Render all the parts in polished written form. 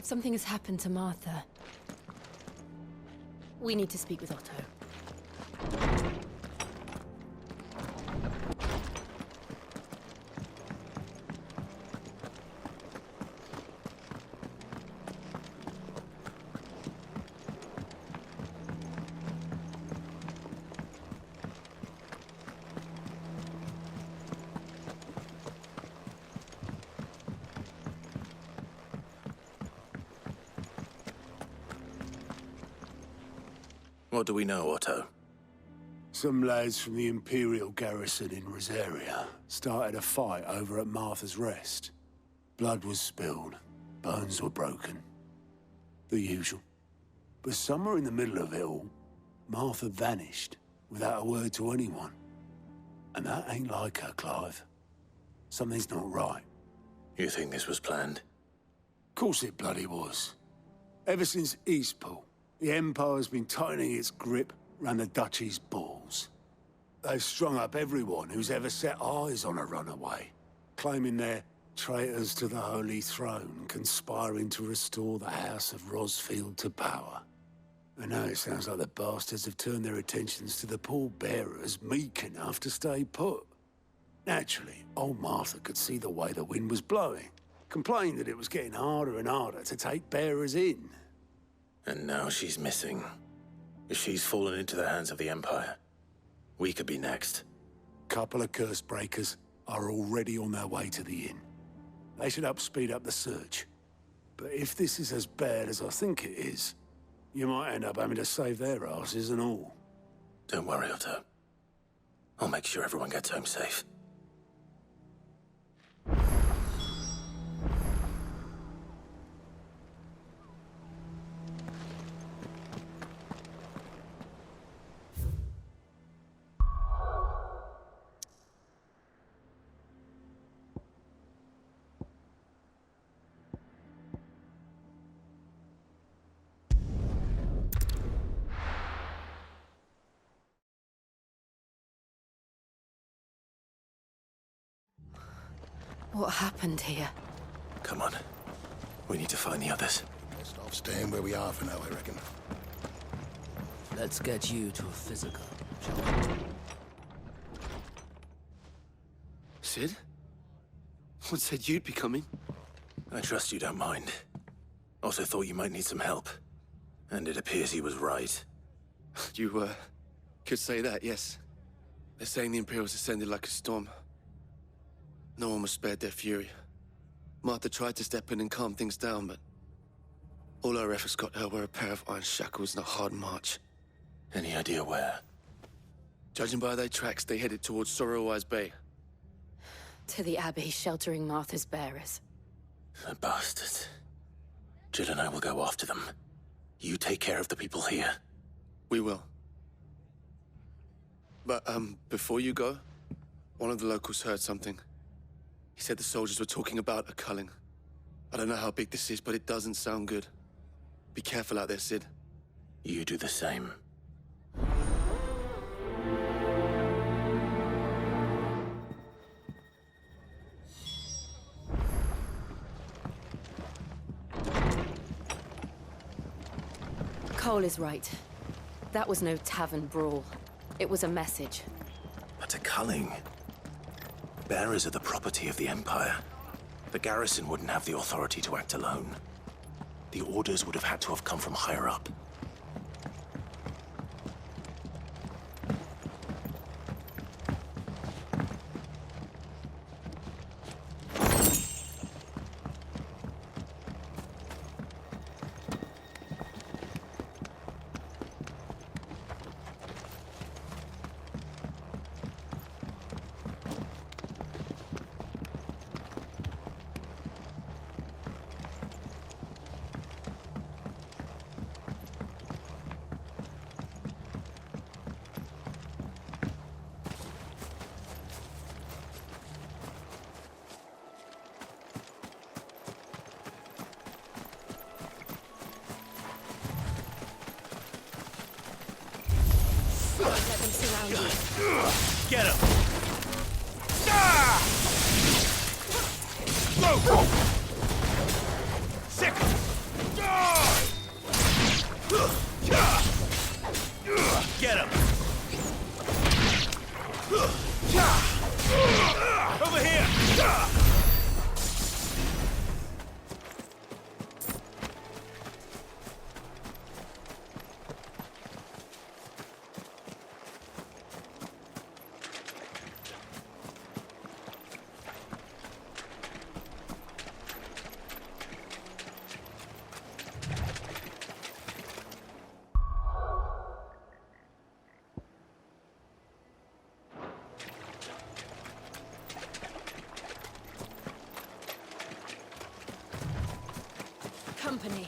Something has happened to Martha. We need to speak with Otto. What do we know, Otto? Some lads from the Imperial garrison in Rosaria started a fight over at Martha's Rest. Blood was spilled, bones were broken. The usual. But somewhere in the middle of it all, Martha vanished without a word to anyone. And that ain't like her, Clive. Something's not right. You think this was planned? Course it bloody was. Ever since Eastpool, the Empire's been tightening its grip round the Duchy's balls. They've strung up everyone who's ever set eyes on a runaway, claiming they're traitors to the Holy Throne, conspiring to restore the House of Rosfield to power. And now it sounds like the bastards have turned their attentions to the pallbearers meek enough to stay put. Naturally, old Martha could see the way the wind was blowing, complained that it was getting harder and harder to take bearers in. And now she's missing. If she's fallen into the hands of the Empire, we could be next. Couple of curse breakers are already on their way to the inn. They should speed up the search. But if this is as bad as I think it is, you might end up having to save their asses and all. Don't worry, Otto. I'll make sure everyone gets home safe. What happened here? Come on. We need to find the others. Best off staying where we are for now, I reckon. Let's get you to a physical, shall we? Sid? What said you'd be coming? I trust you don't mind. Also thought you might need some help. And it appears he was right. You, could say that, yes. They're saying the Imperials ascended like a storm. No one was spared their fury. Martha tried to step in and calm things down, but all her efforts got her were a pair of iron shackles and a hard march. Any idea where? Judging by their tracks, they headed towards Sorrowwise Bay. To the Abbey sheltering Martha's bearers. The bastards. Jill and I will go after them. You take care of the people here. We will. But, before you go, one of the locals heard something. He said the soldiers were talking about a culling. I don't know how big this is, but it doesn't sound good. Be careful out there, Sid. You do the same. Cole is right. That was no tavern brawl. It was a message. But a culling. Bearers are the property of the Empire. The garrison wouldn't have the authority to act alone. The orders would have had to have come from higher up. Let them surround you. Get him! Sick! company.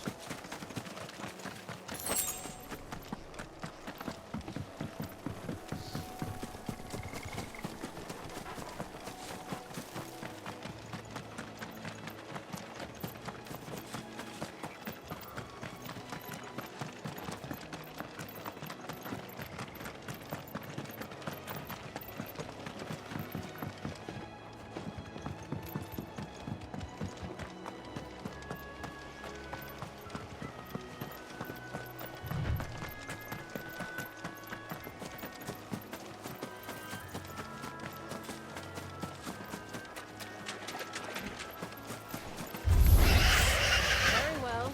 Very well.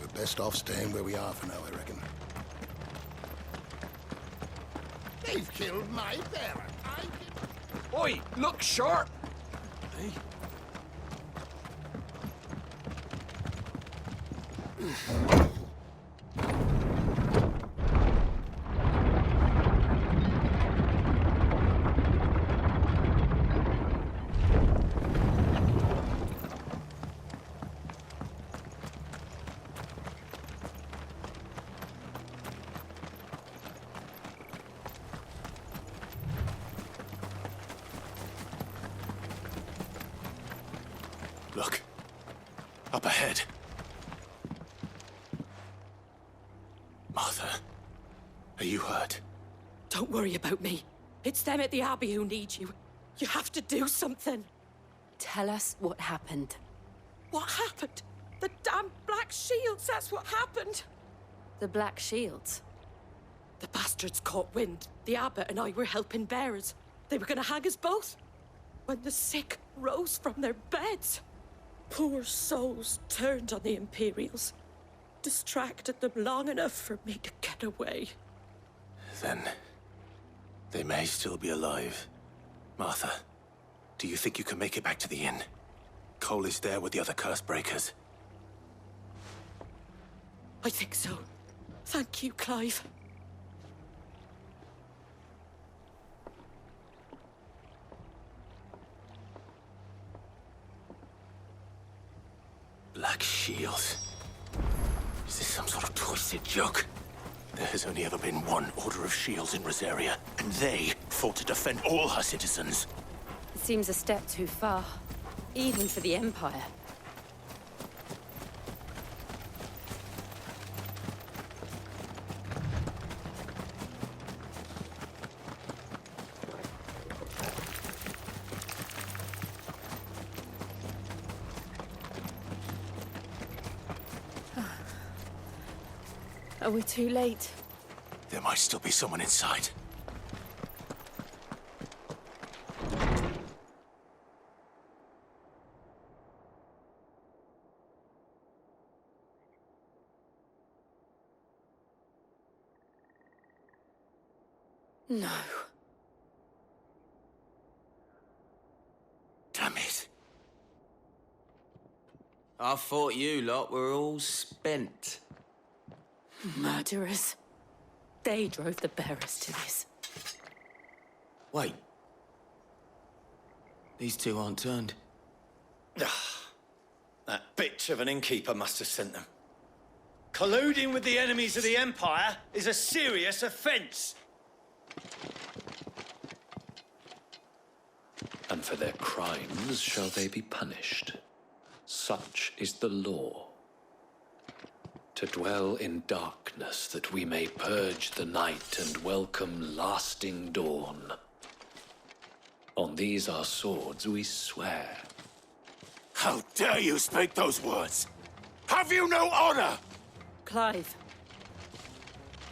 We're best off staying where we are for now, I reckon. They've killed my parent. Oi, look sharp! Hey? Look. Up ahead. Martha, are you hurt? Don't worry about me. It's them at the Abbey who need you. You have to do something. Tell us what happened. What happened? The damn Black Shields, that's what happened. The Black Shields. The bastards caught wind. The Abbot and I were helping bearers. They were gonna hang us both. When the sick rose from their beds. Poor souls turned on the Imperials. Distracted them long enough for me to get away. Then they may still be alive. Martha, do you think you can make it back to the inn? Cole is there with the other curse breakers. I think so. Thank you, Clive. Black Shields. Is this some sort of twisted joke? There has only ever been one Order of Shields in Rosaria, and they fought to defend all her citizens. It seems a step too far, even for the Empire. Are we too late? There might still be someone inside. No. Damn it. I thought you lot were all spent. Murderers. They drove the bearers to this. Wait. These two aren't turned. That bitch of an innkeeper must have sent them. Colluding with the enemies of the Empire is a serious offense. And for their crimes shall they be punished. Such is the law. To dwell in darkness that we may purge the night and welcome lasting dawn. On these our swords we swear. How dare you speak those words? Have you no honor? Clive.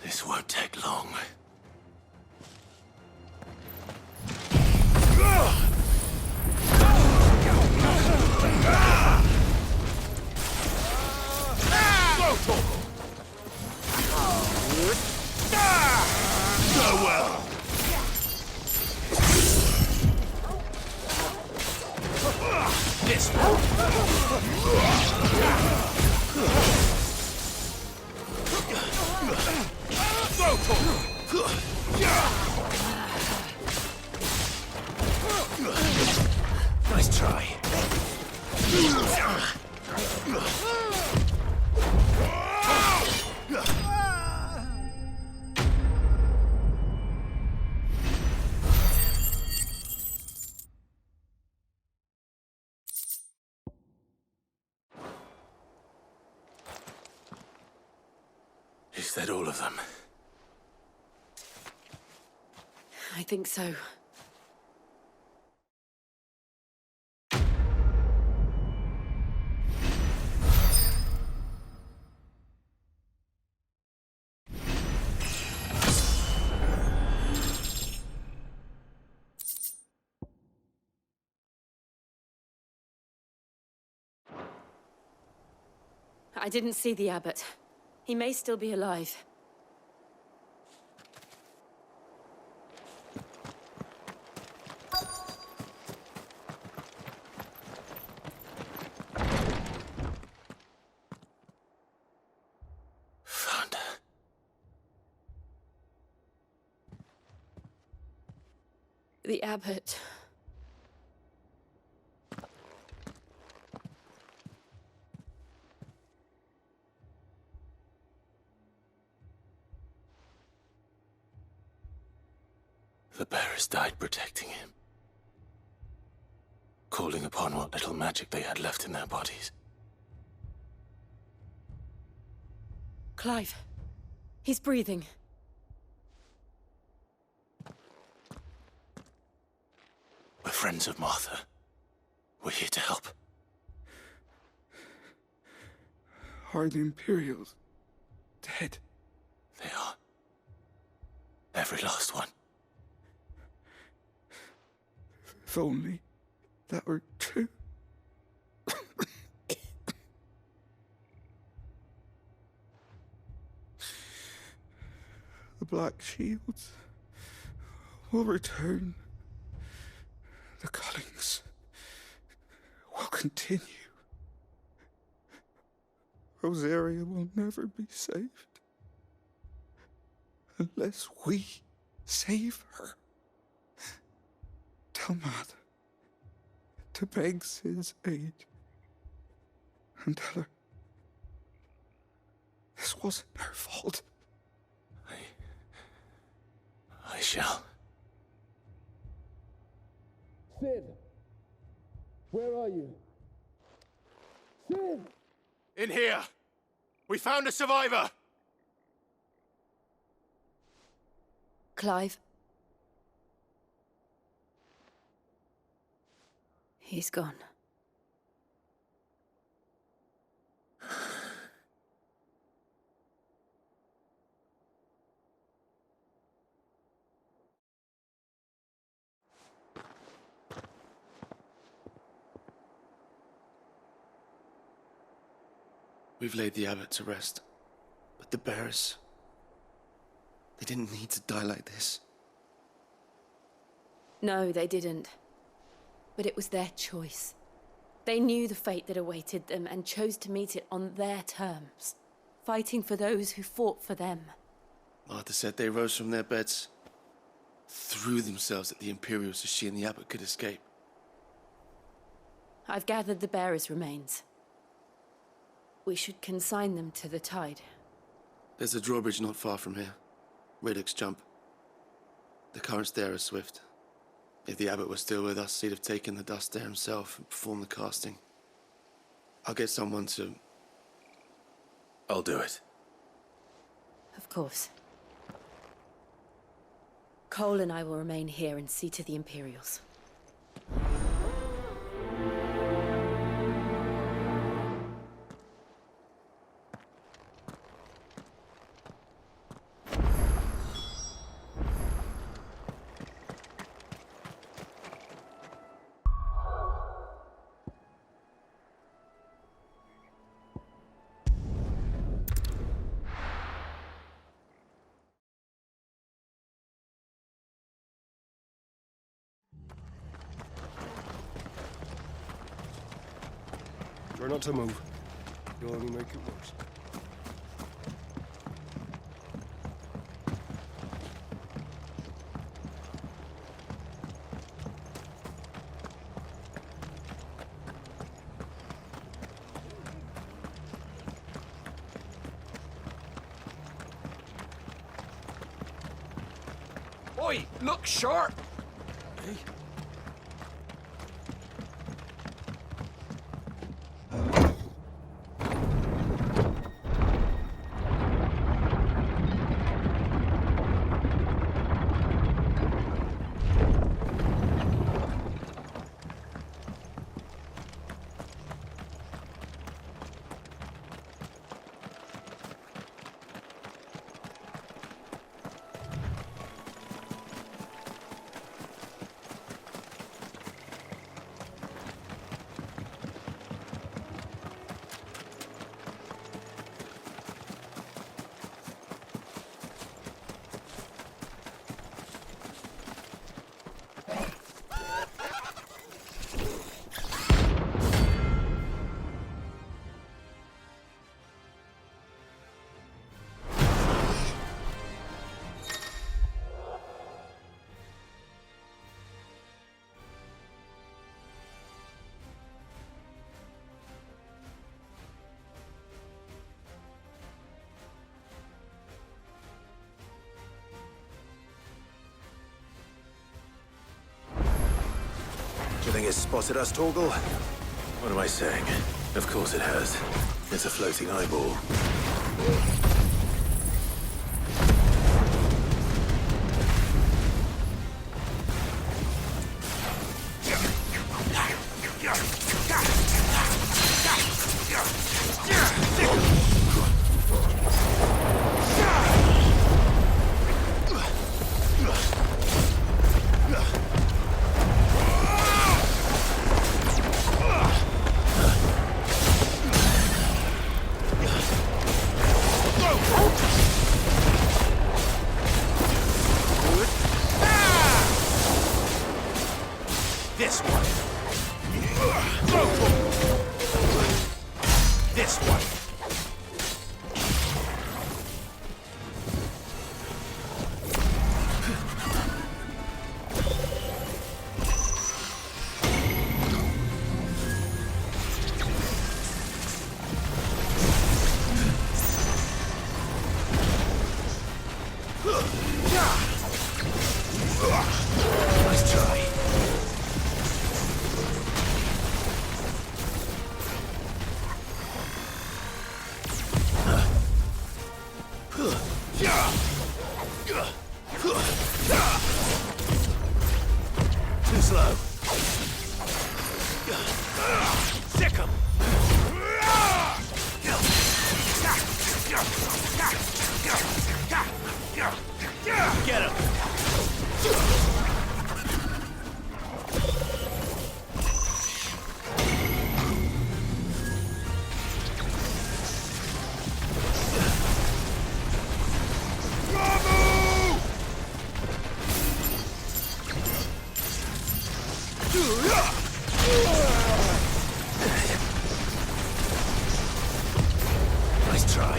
This won't take long. Farewell. This nice try. Is that all of them? I think so. I didn't see the abbot. He may still be alive. Found her. The abbot. The bearers died protecting him. Calling upon what little magic they had left in their bodies. Clive. He's breathing. We're friends of Martha. We're here to help. Are the Imperials dead? They are. Every last one. If only that were true. The Black Shields will return. The Cullings will continue. Rosaria will never be saved unless we save her. Tell Matt to beg Sid's aid and tell her this wasn't her fault. I shall. Sid! Where are you? Sid! In here! We found a survivor! Clive. He's gone. We've laid the abbot to rest. But the bearers... they didn't need to die like this. No, they didn't. But it was their choice. They knew the fate that awaited them and chose to meet it on their terms, fighting for those who fought for them. Martha said they rose from their beds, threw themselves at the Imperials so she and the abbot could escape. I've gathered the bearers' remains. We should consign them to the tide. There's a drawbridge not far from here. Radix jump. The currents there are swift. If the abbot was still with us, he'd have taken the dust there himself and performed the casting. I'll get someone to I'll do it. Of course. Cole and I will remain here and see to the Imperials. Try not to move. You'll only make it worse. Oi, look sharp! Hey? Do you think it's spotted us, Torgal? What am I saying? Of course it has. It's a floating eyeball. This one. This one. Nice try. Too slow. Sick 'em. Get him. Nice try.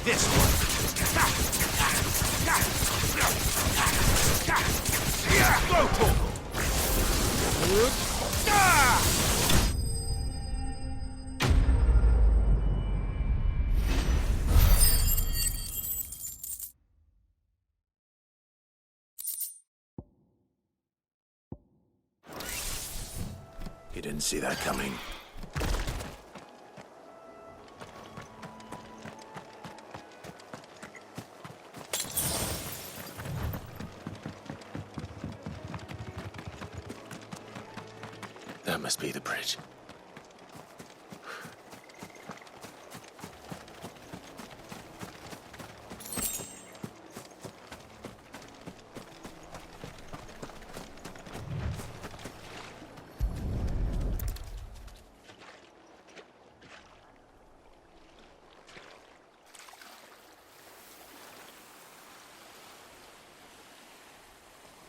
This one. You didn't see that coming. That must be the bridge.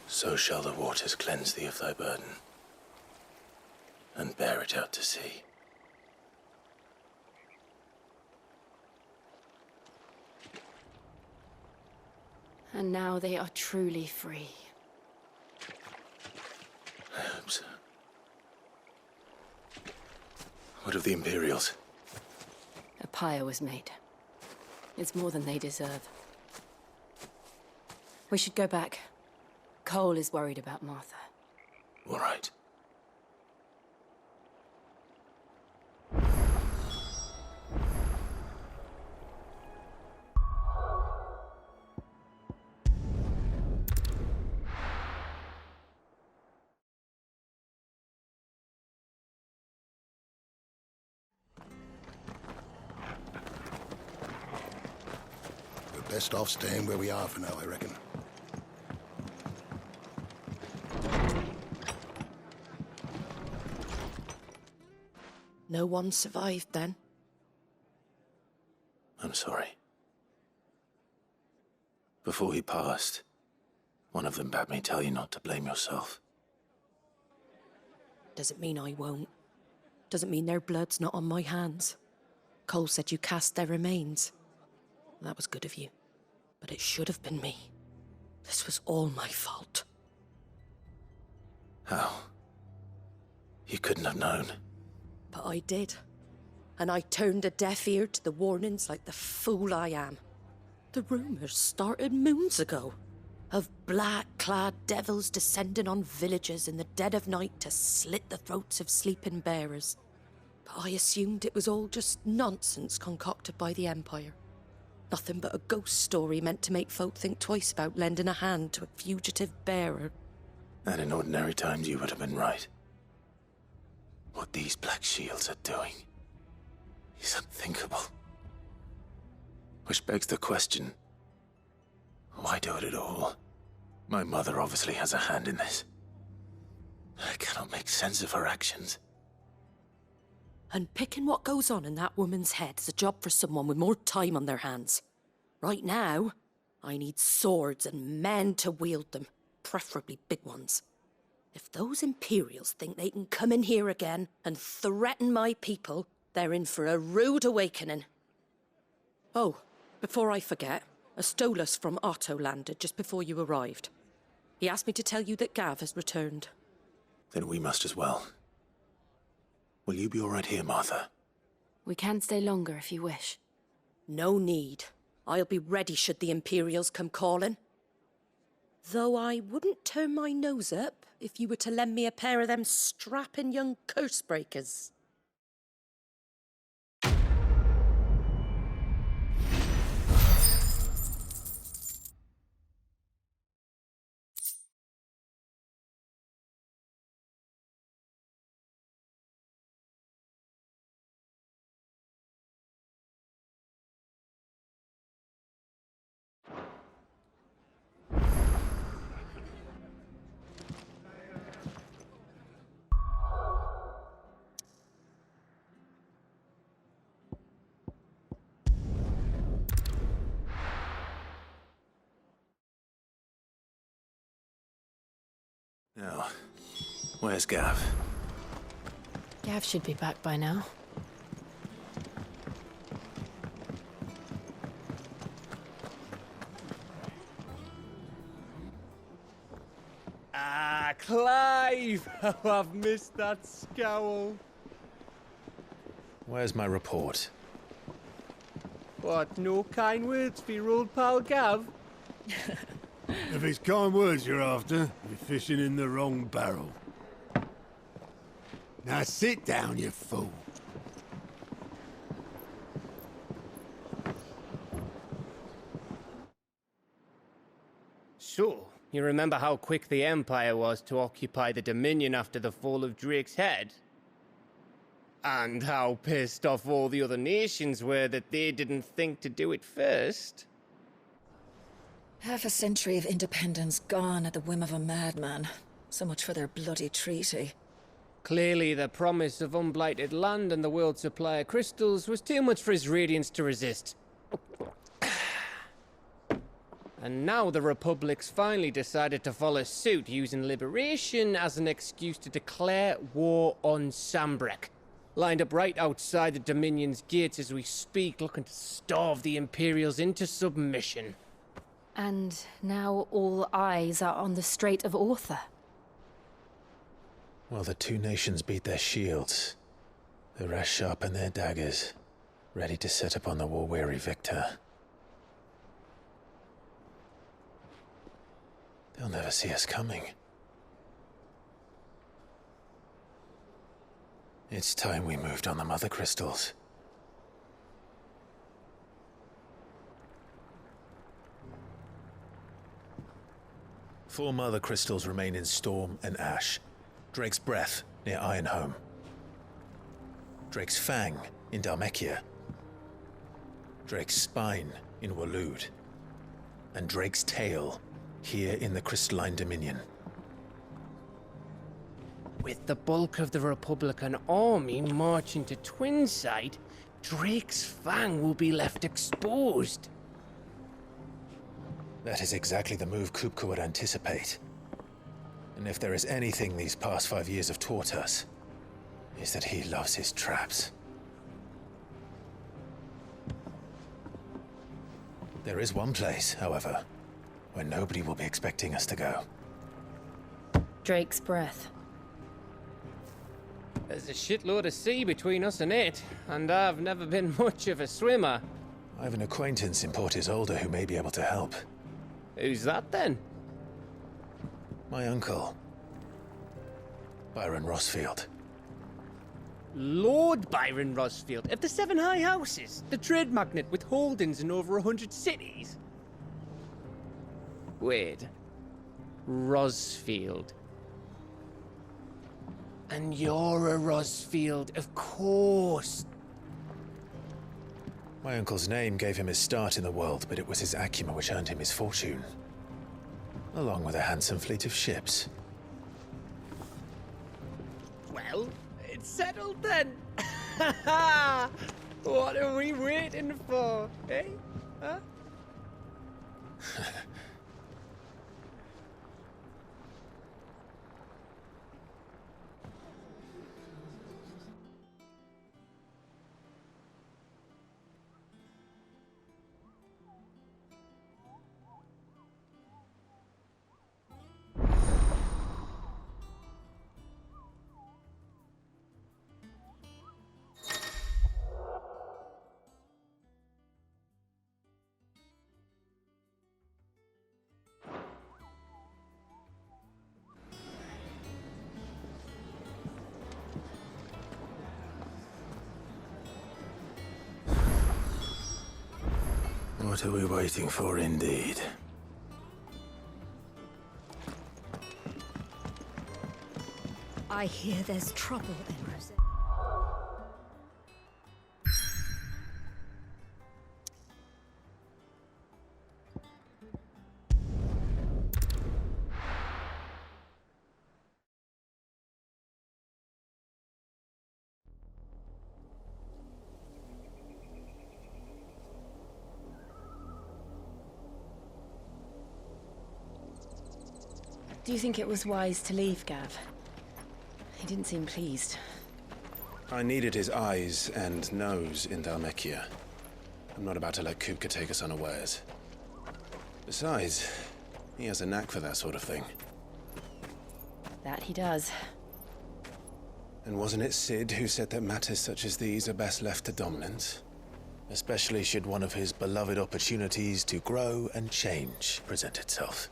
So shall the waters cleanse thee of thy burden, and bear it out to sea. And now they are truly free. I hope so. What of the Imperials? A pyre was made. It's more than they deserve. We should go back. Cole is worried about Martha. All right. We're best off staying where we are for now, I reckon. No one survived then? I'm sorry. Before he passed, one of them bade me tell you not to blame yourself. Doesn't mean I won't. Doesn't mean their blood's not on my hands. Cole said you cast their remains. That was good of you. But it should have been me. This was all my fault. How? You couldn't have known. But I did. And I turned a deaf ear to the warnings like the fool I am. The rumours started moons ago. Of black-clad devils descending on villages in the dead of night to slit the throats of sleeping bearers. But I assumed it was all just nonsense concocted by the Empire. Nothing but a ghost story meant to make folk think twice about lending a hand to a fugitive bearer. And in ordinary times you would have been right. What these Black Shields are doing is unthinkable. Which begs the question, why do it at all? My mother obviously has a hand in this. I cannot make sense of her actions. And picking what goes on in that woman's head is a job for someone with more time on their hands. Right now, I need swords and men to wield them, preferably big ones. If those Imperials think they can come in here again and threaten my people, they're in for a rude awakening. Oh, before I forget, a Stolas from Otto landed just before you arrived. He asked me to tell you that Gav has returned. Then we must as well. Will you be all right here, Martha? We can stay longer if you wish. No need. I'll be ready should the Imperials come calling. Though I wouldn't turn my nose up if you were to lend me a pair of them strapping young curse-breakers. Now, where's Gav? Gav should be back by now. alive! Oh, I've missed that scowl. Where's my report? What, no kind words for your old pal Gav? If it's kind words you're after, you're fishing in the wrong barrel. Now sit down, you fool. So, you remember how quick the Empire was to occupy the Dominion after the fall of Drake's head? And how pissed off all the other nations were that they didn't think to do it first? Half a century of independence gone at the whim of a madman. So much for their bloody treaty. Clearly, the promise of unblighted land and the world's supply of crystals was too much for his radiance to resist. And now the Republic's finally decided to follow suit, using liberation as an excuse to declare war on Sambrek. Lined up right outside the Dominion's gates as we speak, looking to starve the Imperials into submission. And now all eyes are on the Strait of Author. Well, the two nations beat their shields. The rest sharpen their daggers, ready to set upon the war-weary victor. They'll never see us coming. It's time we moved on the Mother Crystals. Four Mother Crystals remain in Storm and Ash. Drake's Breath near Ironhome. Drake's Fang in Dhalmekia. Drake's Spine in Waloed. And Drake's Tail here in the Crystalline Dominion. With the bulk of the Republican army marching to Twinside, Drake's Fang will be left exposed. That is exactly the move Kupka would anticipate. And if there is anything these past 5 years have taught us, is that he loves his traps. There is one place, however, where nobody will be expecting us to go. Drake's Breath. There's a shitload of sea between us and it, and I've never been much of a swimmer. I have an acquaintance in Port Isolde who may be able to help. Who's that then? My uncle, Byron Rosfield. Lord Byron Rosfield of the Seven High Houses, the trade magnate with holdings in over 100 cities. Wait, Rosfield. And you're a Rosfield, of course. My uncle's name gave him his start in the world, but it was his acumen which earned him his fortune. Along with a handsome fleet of ships. Well, it's settled then. What are we waiting for, eh? Huh? What are we waiting for, indeed? I hear there's trouble in Rosette. Do you think it was wise to leave, Gav? He didn't seem pleased. I needed his eyes and nose in Dhalmekia. I'm not about to let Kupka take us unawares. Besides, he has a knack for that sort of thing. That he does. And wasn't it Sid who said that matters such as these are best left to dominance? Especially should one of his beloved opportunities to grow and change present itself.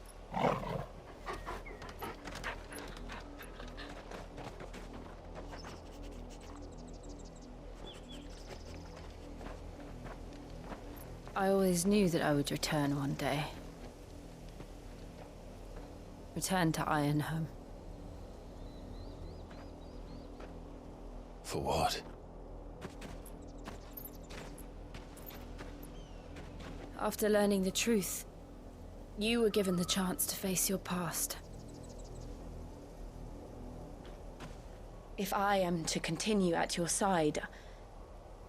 I always knew that I would return one day. Return to Ironhome. For what? After learning the truth, you were given the chance to face your past. If I am to continue at your side,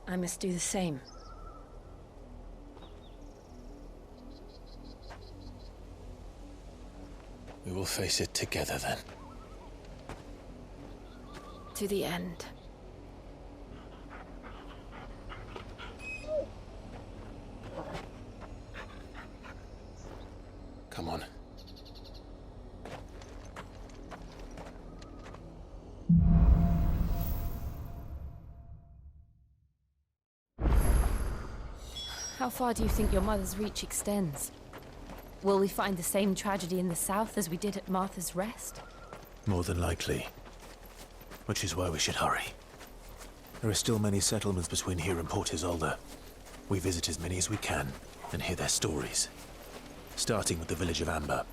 I must do the same. We will face it together then. To the end. Come on. How far do you think your mother's reach extends? Will we find the same tragedy in the south as we did at Martha's Rest? More than likely. Which is why we should hurry. There are still many settlements between here and Port Isolde. We visit as many as we can and hear their stories. Starting with the village of Amber.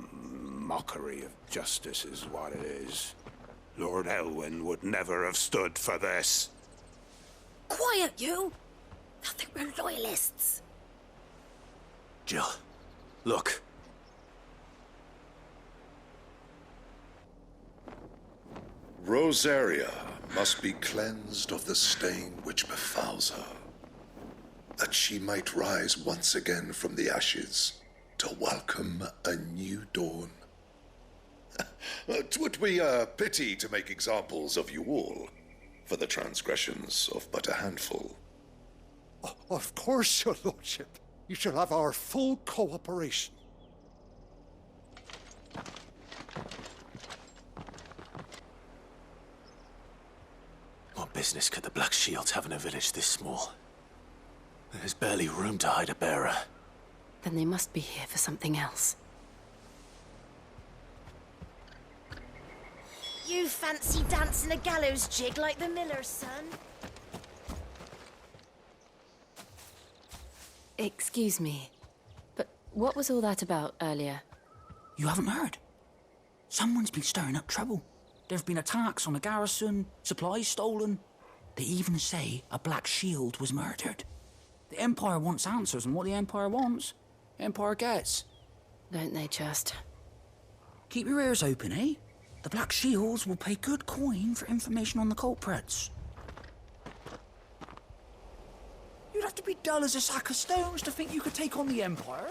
Mockery of justice is what it is. Lord Elwyn would never have stood for this. Quiet, you! I think we're loyalists. Jill, look. Rosaria must be cleansed of the stain which befouls her, that she might rise once again from the ashes to welcome a new dawn. 'Twould be a pity to make examples of you all for the transgressions of but a handful. Of course, your lordship. You shall have our full cooperation. What business could the Black Shields have in a village this small? There's barely room to hide a bearer. Then they must be here for something else. You fancy dancing a gallows jig like the miller's son? Excuse me, but what was all that about earlier? You haven't heard? Someone's been stirring up trouble. There have been attacks on the garrison, supplies stolen. They even say a Black Shield was murdered. The Empire wants answers, and what the Empire wants, Empire gets. Don't they just? Keep your ears open, eh? The Black Shields will pay good coin for information on the culprits. You'd have to be dull as a sack of stones to think you could take on the Empire.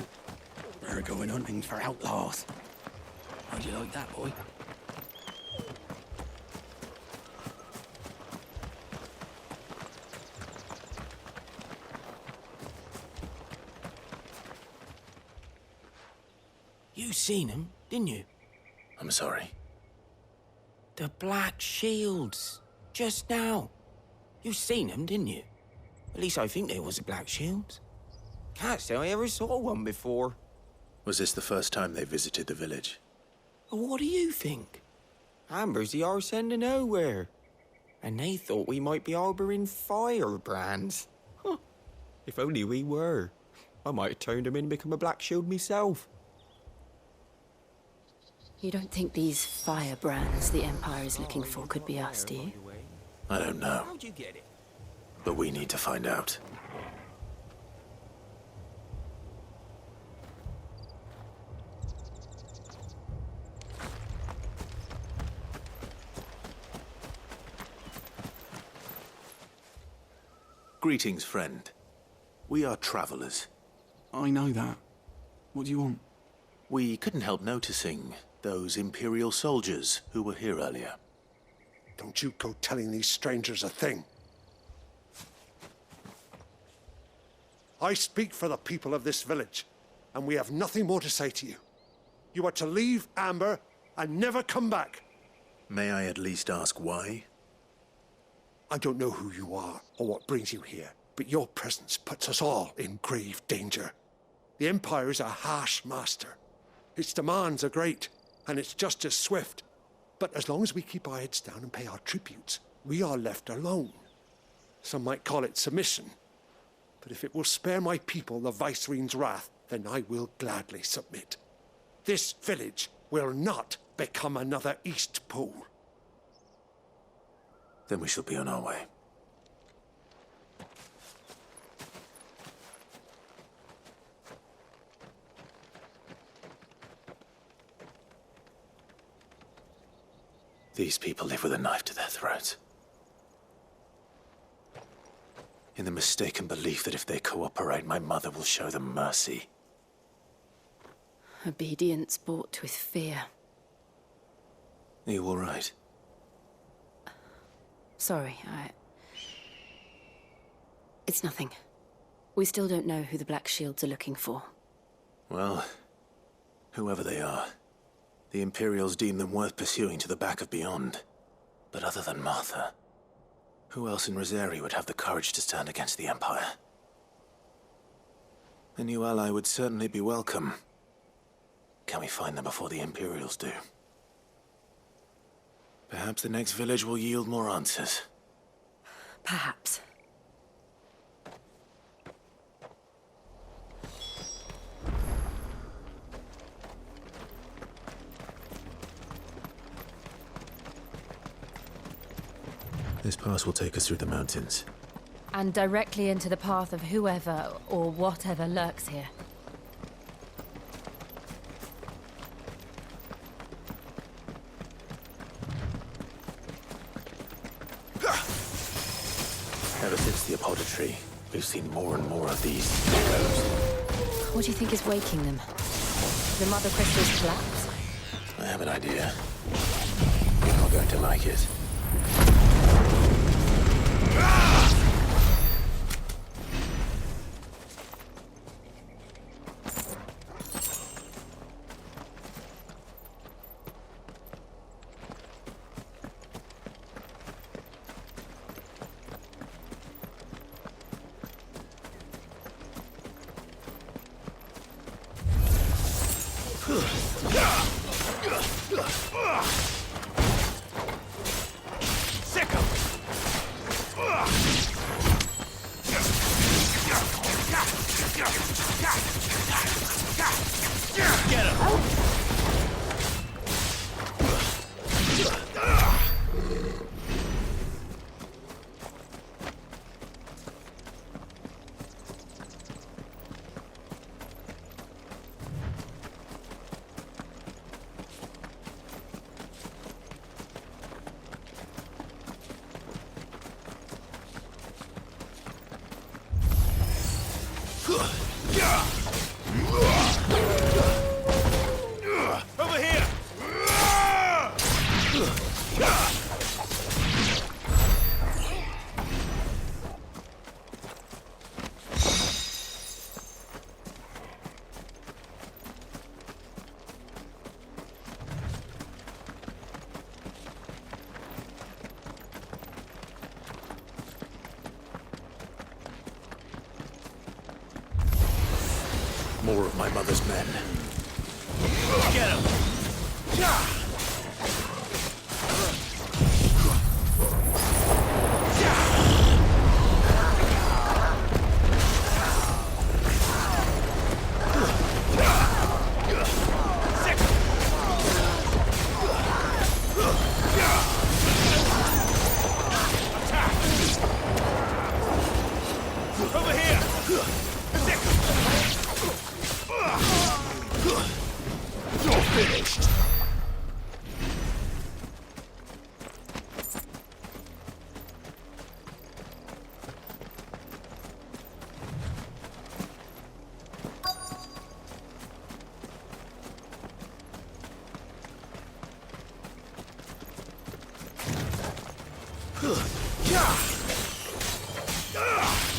They're going hunting for outlaws. How'd you like that, boy? You seen him, didn't you? I'm sorry. The Black Shields. Just now. You seen them, didn't you? At least I think there was a Black Shield. Can't say I ever saw one before. Was this the first time they visited the village? Well, what do you think? Amber's the arse end of nowhere. And they thought we might be harbouring firebrands. Huh. If only we were. I might have turned them in and become a Black Shield myself. You don't think these firebrands the Empire is looking for could be us, do you? I don't know. How'd you get it? But we need to find out. Greetings, friend. We are travelers. I know that. What do you want? We couldn't help noticing those Imperial soldiers who were here earlier. Don't you go telling these strangers a thing. I speak for the people of this village, and we have nothing more to say to you. You are to leave Amber and never come back. May I at least ask why? I don't know who you are or what brings you here, but your presence puts us all in grave danger. The Empire is a harsh master. Its demands are great, and its justice swift. But as long as we keep our heads down and pay our tributes, we are left alone. Some might call it submission. But if it will spare my people the Viceroy's wrath, then I will gladly submit. This village will not become another East Pool. Then we shall be on our way. These people live with a knife to their throats. In the mistaken belief that if they cooperate, my mother will show them mercy. Obedience bought with fear. Are you all right? Sorry, It's nothing. We still don't know who the Black Shields are looking for. Well, whoever they are, the Imperials deem them worth pursuing to the back of beyond. But other than Martha, who else in Rosari would have the courage to stand against the Empire? A new ally would certainly be welcome. Can we find them before the Imperials do? Perhaps the next village will yield more answers. Perhaps. This pass will take us through the mountains. And directly into the path of whoever or whatever lurks here. Ever since the apothecary, we've seen more and more of these echoes. What do you think is waking them? The mother crystal's collapse? I have an idea. You're not going to like it. Over here! More of my mother's men. Get him! Over here! You're finished!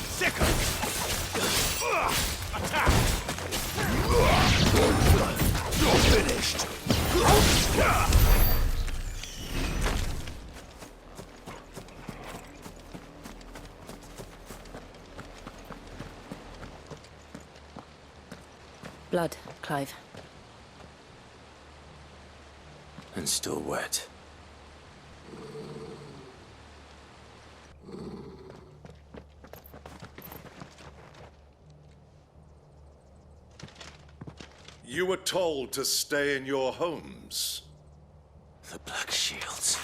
Second! Attack! You're finished! Blood, Clive. And still wet. You were told to stay in your homes. The Black Shields.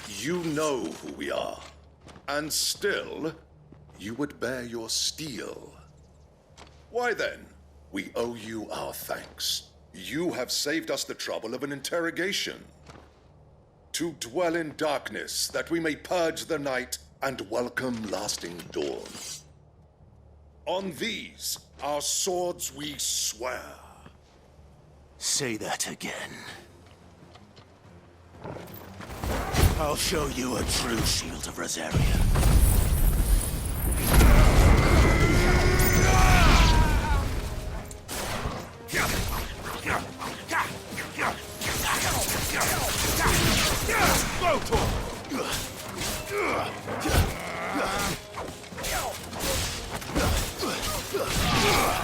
You know who we are. And still, you would bear your steel. Why then, we owe you our thanks. You have saved us the trouble of an interrogation. To dwell in darkness, that we may purge the night and welcome lasting dawn. On these, our swords we swear. Say that again. I'll show you a true shield of Rosaria.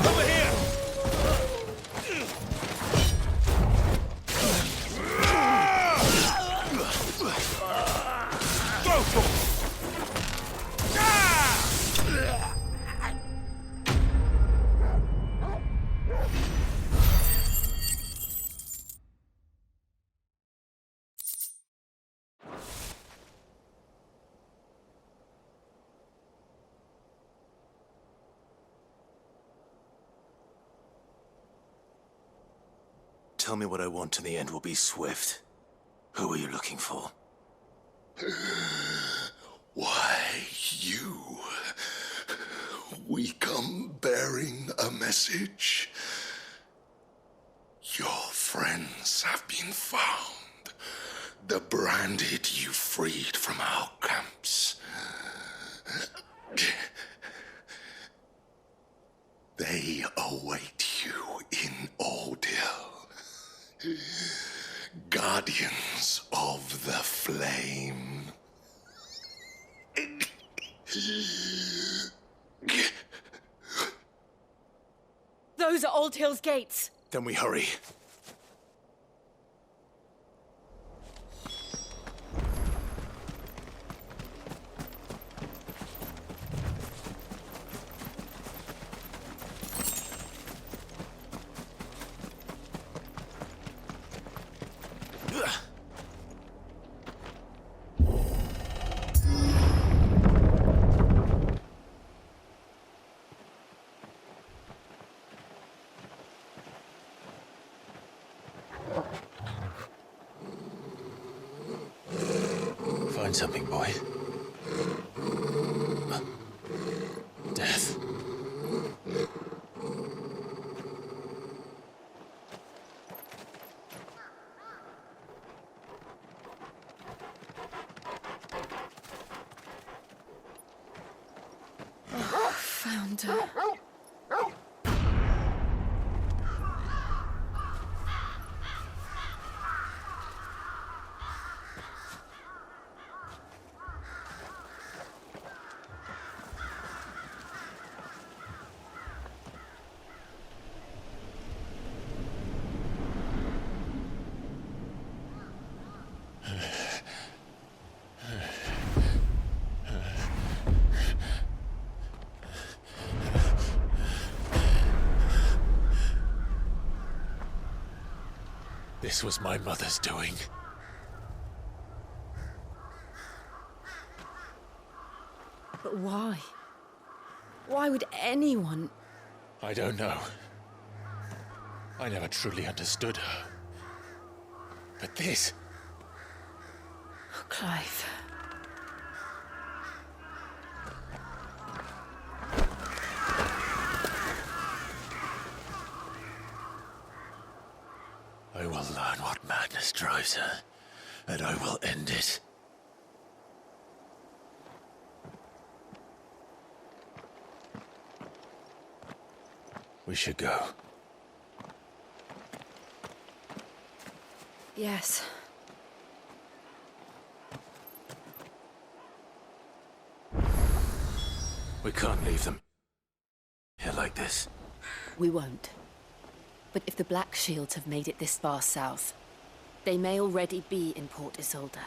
Over here! Go for it! Tell me what I want and the end will be swift. Who are you looking for? Why, you. We come bearing a message. Your friends have been found. The branded you freed from our camps. They await you in Ordeal. Guardians of the Flame. Those are Old Hill's gates. Then we hurry. Find something, boy. Death. Found her. This was my mother's doing. But why? Why would anyone... I don't know. I never truly understood her. But this... Oh, Clive. I will learn what madness drives her, and I will end it. We should go. Yes. We can't leave them here like this. We won't. But if the Black Shields have made it this far south, they may already be in Port Isolde.